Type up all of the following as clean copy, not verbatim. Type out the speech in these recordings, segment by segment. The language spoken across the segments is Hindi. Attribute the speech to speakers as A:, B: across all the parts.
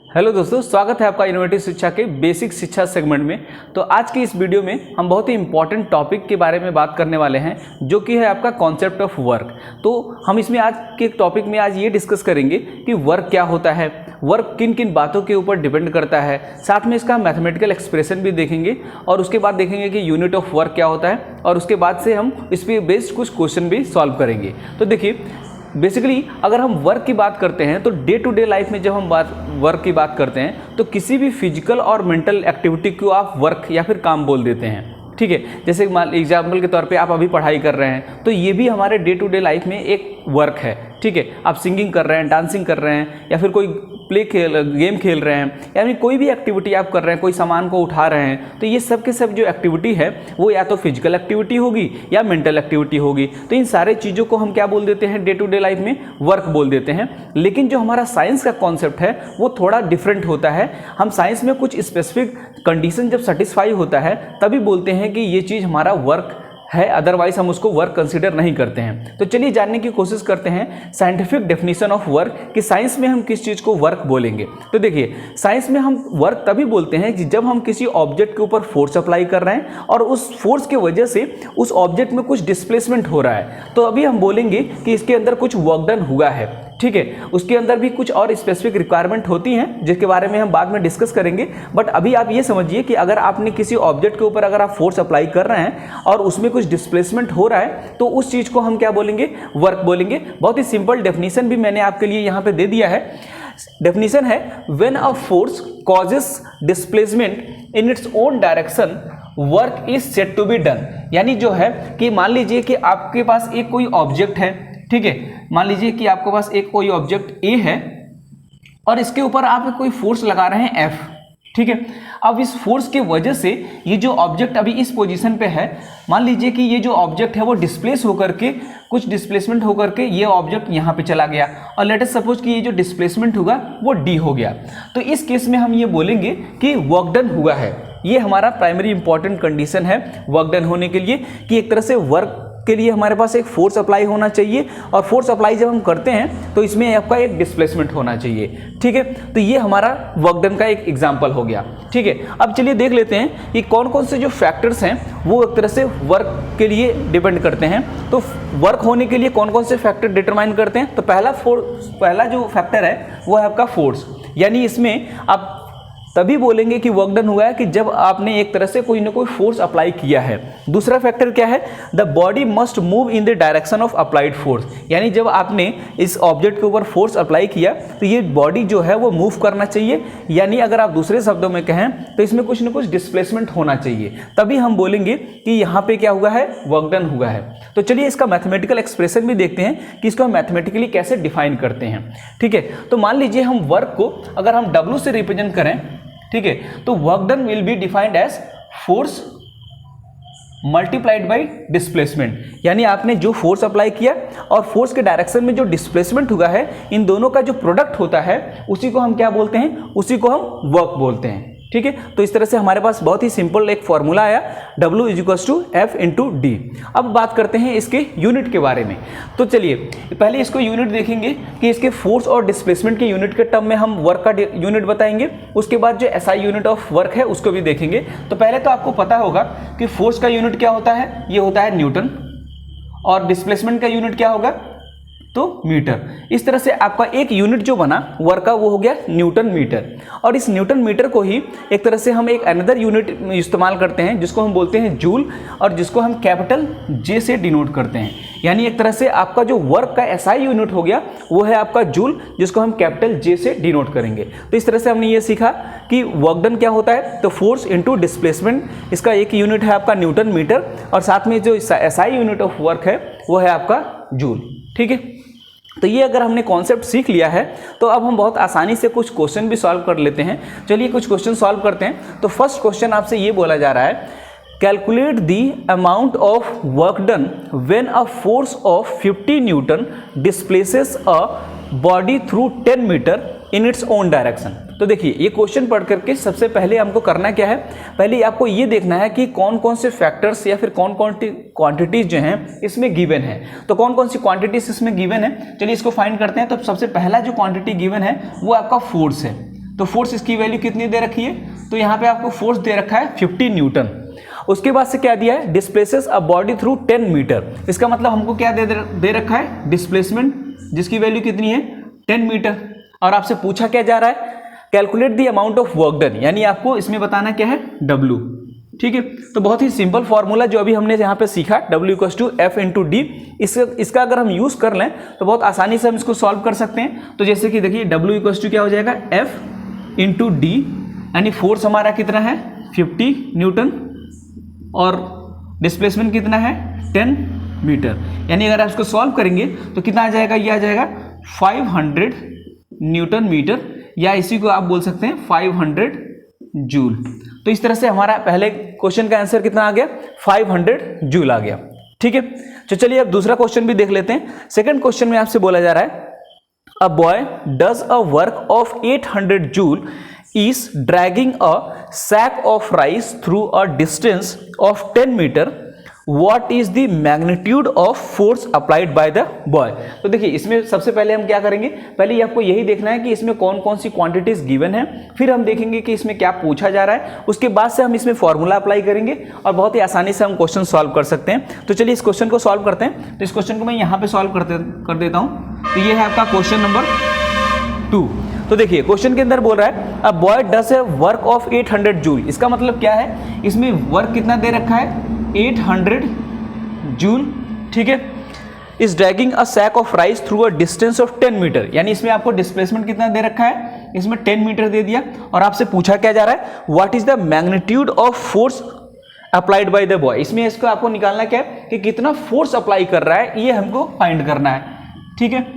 A: हेलो दोस्तों, स्वागत है आपका इनोवेटिव शिक्षा के बेसिक शिक्षा सेगमेंट में। तो आज की इस वीडियो में हम बहुत ही इंपॉर्टेंट टॉपिक के बारे में बात करने वाले हैं, जो कि है आपका कॉन्सेप्ट ऑफ वर्क। तो हम इसमें आज के टॉपिक में आज ये डिस्कस करेंगे कि वर्क क्या होता है, वर्क किन किन बातों के ऊपर डिपेंड करता है, साथ में इसका मैथमेटिकल एक्सप्रेशन भी देखेंगे और उसके बाद देखेंगे कि यूनिट ऑफ वर्क क्या होता है, और उसके बाद से हम इस पर बेस्ड कुछ क्वेश्चन भी सॉल्व करेंगे। तो देखिए, बेसिकली अगर हम वर्क की बात करते हैं तो डे टू डे लाइफ में जब हम वर्क की बात करते हैं तो किसी भी फिजिकल और मेंटल एक्टिविटी को आप वर्क या फिर काम बोल देते हैं। ठीक है, जैसे एग्जाम्पल के तौर पे आप अभी पढ़ाई कर रहे हैं तो ये भी हमारे डे टू डे लाइफ में एक वर्क है। ठीक है, आप सिंगिंग कर रहे हैं, डांसिंग कर रहे हैं, या फिर कोई गेम खेल रहे हैं, या फिर कोई भी एक्टिविटी आप कर रहे हैं, कोई सामान को उठा रहे हैं, तो ये सब के सब जो एक्टिविटी है वो या तो फिजिकल एक्टिविटी होगी या मेंटल एक्टिविटी होगी। तो इन सारे चीज़ों को हम क्या बोल देते हैं, डे टू डे लाइफ में वर्क बोल देते हैं। लेकिन जो हमारा साइंस का कॉन्सेप्ट है वो थोड़ा डिफरेंट होता है। हम साइंस में कुछ स्पेसिफिक कंडीशन जब सेटिस्फाई होता है तभी बोलते हैं कि ये चीज़ हमारा वर्क है, अदरवाइज हम उसको वर्क कंसीडर नहीं करते हैं। तो चलिए जानने की कोशिश करते हैं साइंटिफिक डेफिनेशन ऑफ वर्क, कि साइंस में हम किस चीज़ को वर्क बोलेंगे। तो देखिए, साइंस में हम वर्क तभी बोलते हैं कि जब हम किसी ऑब्जेक्ट के ऊपर फोर्स अप्लाई कर रहे हैं और उस फोर्स की वजह से उस ऑब्जेक्ट में कुछ डिस्प्लेसमेंट हो रहा है, तो अभी हम बोलेंगे कि इसके अंदर कुछ वर्क डन हुआ है। ठीक है, उसके अंदर भी कुछ और स्पेसिफिक रिक्वायरमेंट होती हैं जिसके बारे में हम बाद में डिस्कस करेंगे। बट अभी आप ये समझिए कि अगर आपने किसी ऑब्जेक्ट के ऊपर अगर आप फोर्स अप्लाई कर रहे हैं और उसमें कुछ डिस्प्लेसमेंट हो रहा है तो उस चीज़ को हम क्या बोलेंगे, वर्क बोलेंगे। बहुत ही सिंपल डेफिनेशन भी मैंने आपके लिए यहाँ पे दे दिया है। डेफिनेशन है, when a force causes displacement in its own direction work is said to be done. यानी जो है कि मान लीजिए कि आपके पास एक कोई ऑब्जेक्ट है, ठीक है, मान लीजिए कि आपके पास एक कोई ऑब्जेक्ट ए है और इसके ऊपर आप कोई फोर्स लगा रहे हैं एफ। ठीक है, अब इस फोर्स के वजह से ये जो ऑब्जेक्ट अभी इस पोजीशन पे है, मान लीजिए कि ये जो ऑब्जेक्ट है वो डिस्प्लेस होकर के, कुछ डिस्प्लेसमेंट होकर के ये ऑब्जेक्ट यहाँ पे चला गया, और लेट अस सपोज कि ये जो डिस्प्लेसमेंट होगा वो डी हो गया। तो इस केस में हम ये बोलेंगे कि वर्क डन हुआ है। ये हमारा प्राइमरी इंपॉर्टेंट कंडीशन है वर्क डन होने के लिए, कि एक तरह से वर्क के लिए हमारे पास एक फोर्स अप्लाई होना चाहिए, और फोर्स अप्लाई जब हम करते हैं तो इसमें आपका एक डिस्प्लेसमेंट होना चाहिए। ठीक है, तो ये हमारा वर्क डन का एक एग्जांपल हो गया। ठीक है, अब चलिए देख लेते हैं कि कौन कौन से जो फैक्टर्स हैं वो एक तरह से वर्क के लिए डिपेंड करते हैं। तो वर्क होने के लिए कौन कौन से फैक्टर डिटरमाइन करते हैं, तो पहला जो फैक्टर है वो है आपका फोर्स। यानी इसमें आप तभी बोलेंगे कि वर्क डन हुआ है कि जब आपने एक तरह से कोई ना कोई फोर्स अप्लाई किया है। दूसरा फैक्टर क्या है, the body must move in the direction of applied force. यानी जब आपने इस ऑब्जेक्ट के ऊपर फोर्स अप्लाई किया तो ये बॉडी जो है वो मूव करना चाहिए। यानी अगर आप दूसरे शब्दों में कहें तो इसमें कुछ ना कुछ डिस्प्लेसमेंट होना चाहिए, तभी हम बोलेंगे कि यहाँ पे क्या हुआ है, वर्क डन हुआ है। तो चलिए इसका मैथमेटिकल एक्सप्रेशन भी देखते हैं कि इसको हम मैथमेटिकली कैसे डिफाइन करते हैं। ठीक है, तो मान लीजिए हम वर्क को अगर हम W से रिप्रेजेंट करें, ठीक है, तो work done will be defined as force multiplied by displacement. यानी आपने जो फोर्स अप्लाई किया और फोर्स के डायरेक्शन में जो डिस्प्लेसमेंट हुआ है, इन दोनों का जो प्रोडक्ट होता है उसी को हम क्या बोलते हैं, उसी को हम वर्क बोलते हैं। ठीक है, तो इस तरह से हमारे पास बहुत ही सिंपल एक फॉर्मूला आया, W = F × D। अब बात करते हैं इसके यूनिट के बारे में। तो चलिए पहले इसको यूनिट देखेंगे कि इसके फोर्स और डिस्प्लेसमेंट के यूनिट के टर्म में हम वर्क का यूनिट बताएंगे। उसके बाद जो SI यूनिट ऑफ वर्क है उसको भी देखेंगे। तो पहले तो आपको पता होगा कि फोर्स का यूनिट क्या होता है, ये होता है न्यूटन, और डिस्प्लेसमेंट का यूनिट क्या होगा, तो मीटर। इस तरह से आपका एक यूनिट जो बना वर्क का वो हो गया न्यूटन मीटर। और इस न्यूटन मीटर को ही एक तरह से हम एक अनदर यूनिट इस्तेमाल करते हैं जिसको हम बोलते हैं जूल, और जिसको हम कैपिटल J से डिनोट करते हैं। यानी एक तरह से आपका जो वर्क का SI यूनिट हो गया वो है आपका जूल, जिसको हम कैपिटल J से डिनोट करेंगे। तो इस तरह से हमने ये सीखा कि वर्क डन क्या होता है, तो फोर्स इंटू डिस्प्लेसमेंट, इसका एक यूनिट है आपका न्यूटन मीटर, और साथ में जो SI यूनिट ऑफ वर्क है वो है आपका जूल। ठीक है, तो ये अगर हमने कॉन्सेप्ट सीख लिया है तो अब हम बहुत आसानी से कुछ क्वेश्चन भी सॉल्व कर लेते हैं। चलिए कुछ क्वेश्चन सॉल्व करते हैं। तो फर्स्ट क्वेश्चन आपसे ये बोला जा रहा है, calculate the amount of work done when a force of 50 newton displaces a body through 10 metre in its own direction. तो देखिए ये क्वेश्चन पढ़ करके सबसे पहले हमको करना क्या है, पहले आपको ये देखना है कि कौन कौन से फैक्टर्स या फिर कौन कौन क्वांटिटीज जो हैं इसमें गिवन है। तो कौन कौन सी क्वांटिटीज इसमें गिवन है, चलिए इसको फाइंड करते हैं। तो सबसे पहला जो क्वांटिटी गिवन है वो आपका फोर्स है। तो फोर्स इसकी वैल्यू कितनी दे रखी है, तो यहाँ पे आपको फोर्स दे रखा है 50 न्यूटन। उसके बाद से क्या दिया है, displaces a body through 10 metre. इसका मतलब हमको क्या दे रखा है, डिस्प्लेसमेंट, जिसकी वैल्यू कितनी है 10 मीटर। और आपसे पूछा क्या जा रहा है, calculate the amount of work done, यानी आपको इसमें बताना क्या है, W। ठीक है, तो बहुत ही सिंपल फॉर्मूला जो अभी हमने यहाँ पे सीखा, W = F × D। इसका अगर हम यूज कर लें तो बहुत आसानी से हम इसको सॉल्व कर सकते हैं। तो जैसे कि देखिए W = क्या हो जाएगा, F × D, यानी फोर्स हमारा कितना है 50 न्यूटन और डिस्प्लेसमेंट कितना है 10 मीटर। यानी अगर आप इसको सॉल्व करेंगे तो कितना आ जाएगा, ये आ जाएगा 500 न्यूटन मीटर, या इसी को आप बोल सकते हैं 500 जूल। तो इस तरह से हमारा पहले क्वेश्चन का आंसर कितना आ गया, 500 जूल आ गया। ठीक है, तो चलिए अब दूसरा क्वेश्चन भी देख लेते हैं। सेकंड क्वेश्चन में आपसे बोला जा रहा है, a boy does a work of 800 joule is dragging a sack of rice through a distance of 10 meter. What is the magnitude of force applied by the boy? तो देखिए इसमें सबसे पहले हम क्या करेंगे, पहले आपको यही देखना है कि इसमें कौन कौन सी क्वांटिटीज गिवन है, फिर हम देखेंगे कि इसमें क्या पूछा जा रहा है, उसके बाद से हम इसमें फॉर्मूला अप्लाई करेंगे और बहुत ही आसानी से हम क्वेश्चन सॉल्व कर सकते हैं। तो चलिए इस क्वेश्चन को सॉल्व करते हैं। तो इस क्वेश्चन को मैं यहाँ पे सॉल्व कर देता हूँ। तो ये है आपका क्वेश्चन नंबर 2। तो देखिए क्वेश्चन के अंदर बोल रहा है, a boy does a work of 800 joule. इसका मतलब क्या है, इसमें वर्क कितना दे रखा है 800 जूल। ठीक है, is dragging a sack of rice through a distance of 10 metre, यानी इसमें आपको डिस्प्लेसमेंट कितना दे रखा है, इसमें 10 मीटर दे दिया। और आपसे पूछा क्या जा रहा है, what is the magnitude of force applied by the boy. इसमें इसको आपको निकालना क्या है कि कितना फोर्स अप्लाई कर रहा है, ये हमको फाइंड करना है। ठीक है,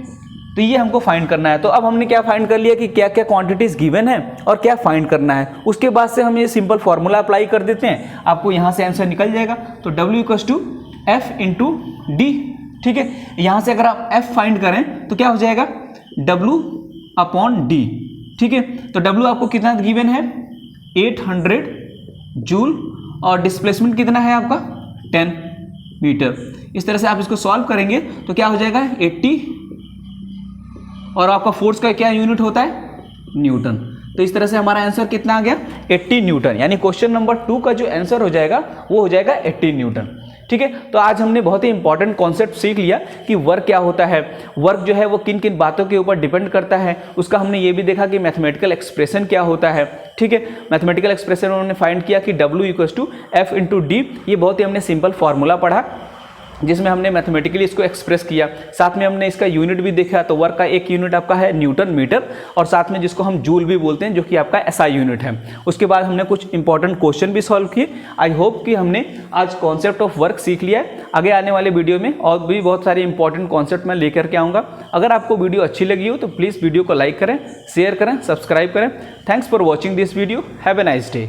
A: तो ये हमको फाइंड करना है। तो अब हमने क्या फाइंड कर लिया कि क्या क्या क्वांटिटीज गिवन है और क्या फाइंड करना है। उसके बाद से हम ये सिंपल फॉर्मूला अप्लाई कर देते हैं, आपको यहाँ से आंसर निकल जाएगा। तो W = F × D। ठीक है, यहाँ से अगर आप F फाइंड करें तो क्या हो जाएगा, W/D। ठीक है, तो W आपको कितना गिवन है 800 जूल और डिस्प्लेसमेंट कितना है आपका 10 मीटर। इस तरह से आप इसको सॉल्व करेंगे तो क्या हो जाएगा 80, और आपका फोर्स का क्या यूनिट होता है, न्यूटन। तो इस तरह से हमारा आंसर कितना आ गया 80 न्यूटन, यानी क्वेश्चन नंबर 2 का जो आंसर हो जाएगा वो हो जाएगा 80 न्यूटन। ठीक है, तो आज हमने बहुत ही इंपॉर्टेंट कॉन्सेप्ट सीख लिया कि वर्क क्या होता है, वर्क जो है वो किन किन बातों के ऊपर डिपेंड करता है। उसका हमने ये भी देखा कि मैथमेटिकल एक्सप्रेशन क्या होता है। ठीक है, मैथमेटिकल एक्सप्रेशन उन्होंने फाइंड किया कि W = F × D। ये बहुत ही हमने सिंपल फॉर्मूला पढ़ा जिसमें हमने मैथमेटिकली इसको एक्सप्रेस किया। साथ में हमने इसका यूनिट भी देखा, तो वर्क का एक यूनिट आपका है न्यूटन मीटर, और साथ में जिसको हम जूल भी बोलते हैं जो कि आपका SI यूनिट है। उसके बाद हमने कुछ इंपॉर्टेंट क्वेश्चन भी सॉल्व किए। आई होप कि हमने आज कॉन्सेप्ट ऑफ वर्क सीख लिया है। आगे आने वाले वीडियो में और भी बहुत सारे इंपॉर्टेंट कॉन्सेप्ट मैं लेकर के आऊँगा। अगर आपको वीडियो अच्छी लगी हो तो प्लीज़ वीडियो को लाइक करें, शेयर करें, सब्सक्राइब करें। Thanks for watching this video. Have a nice day.